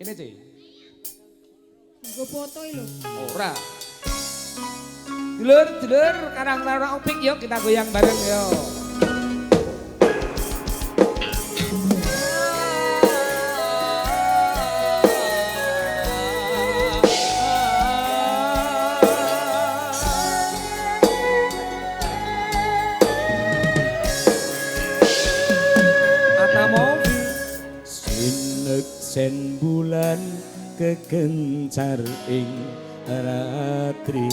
Ini Ci. Nggo foto lho. Ora. Dulur, karang-karang opik yuk kita goyang bareng yuk. Sen bulan kekencar ing ratri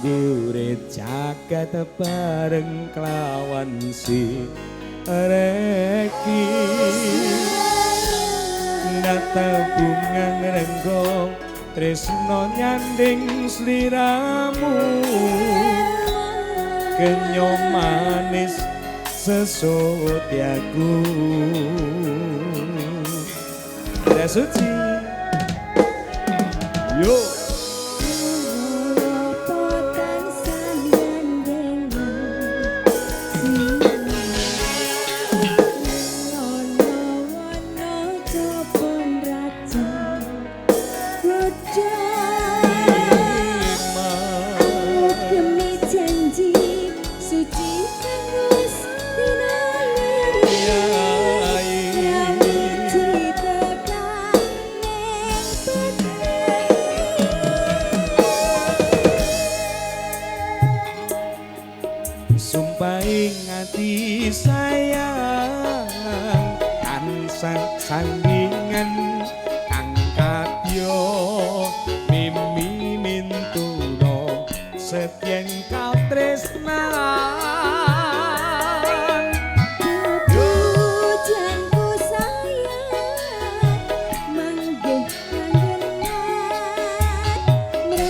gurit jagat bareng kelawan si reki nata bunga ngrenggo tresno nyanding sliramu kenyo manis sesotyaku suci yo sumpah ingati sayang tansah sandingan kang kadya mimi mintuno setyen kau tresnan Pujanku sayang manggih kangenan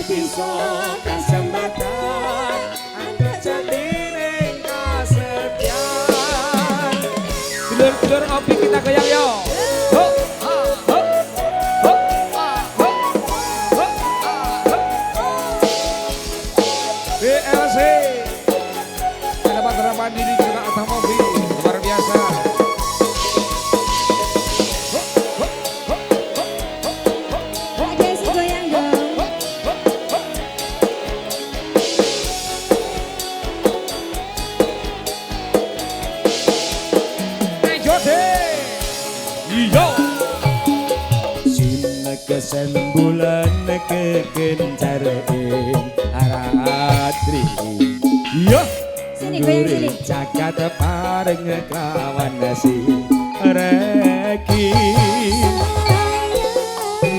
bisa kesempatan untuk jadi Dulur ngopi kita goyang yo. BLC ada penerapan diri juga otomobil luar biasa. Ada si goyang dong. Iyo Sina kesen bulan kekencar ing aratri Yo Sini goyang sini. Jagat pareng kawan si reki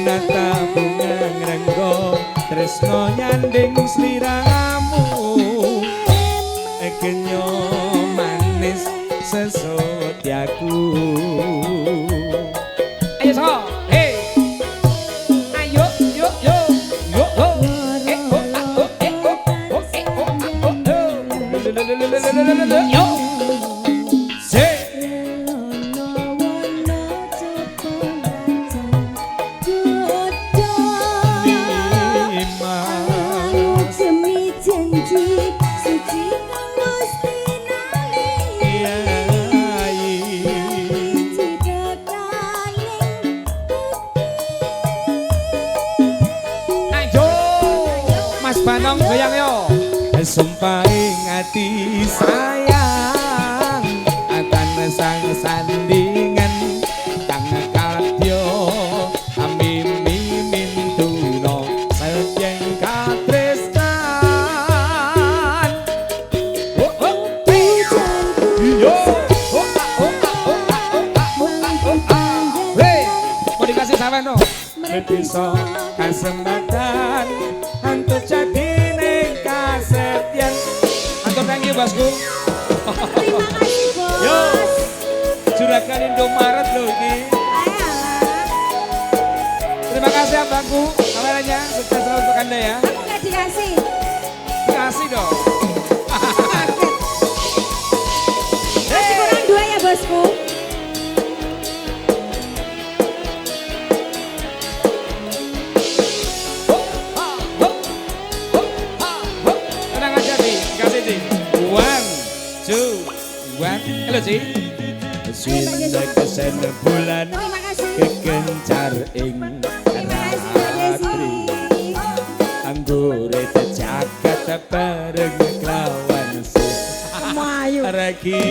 nata bunga ngrenggo tresno nyanding sliramu kenyo manis sesotyaku ayo so hey ayo yo yo yo yo yo se Demi janji suci kang Gusti Mas Banong goyang yo. Sumpah ingati sayang akan sang sandingan kang kadya amimi mintuno setyen katresnan Yo. Hei, mau dikasih sama no? bisa kesempatan untuk jadi kasetyan Antur thank you bosku. Terima kasih bos. Yo, juragan Indomaret loh ini. Terima kasih abangku, kameranya sukses selalu untuk anda ya. Aku nggak dikasih. Kasih dong. Masih kurang 2 ya bosku. Tenang aja nih, kasih nih. 1, 2, 1. Halo sih. Sina kesen bulan Terima kasih. keken lancar ing Terima kasih Mbak ratri Desi. anggure jagat bareng kelawan Mayu. regi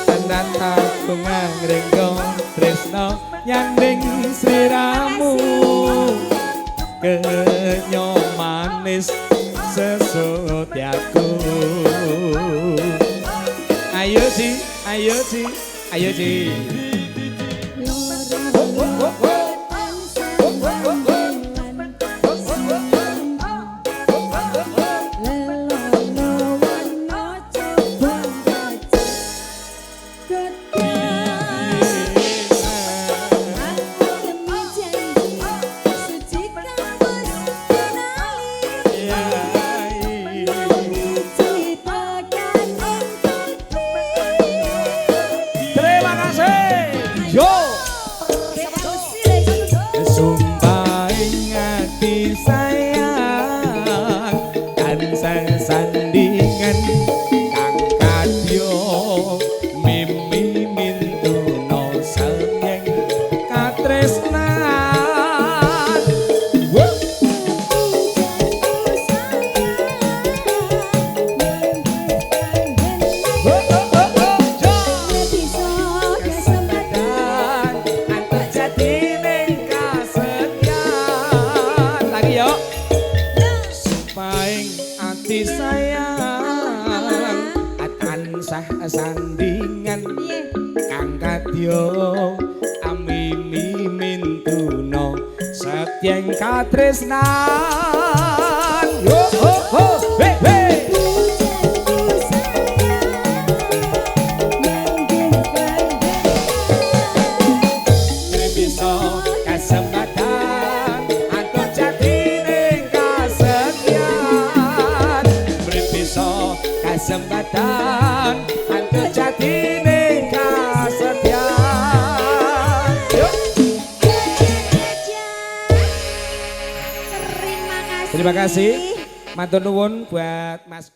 tenan aku ngrenggo tresno nyanding sliramu kenyo manis sesotyaku ayo si ayo si ayo si terima kasih yo sumpah ing ati sayang tansah sandingan kang kadya mimi mintuno sabyeng katresnan lagi yo paing ati sayang tansah sandingan kang kadya amimi mintuno satyeng katresnan yo ho ho he he bisa kasempatan atau jatine kasekian bisa kasempatan atau jatine kasekian yuk terima kasih matur nuwun buat Mas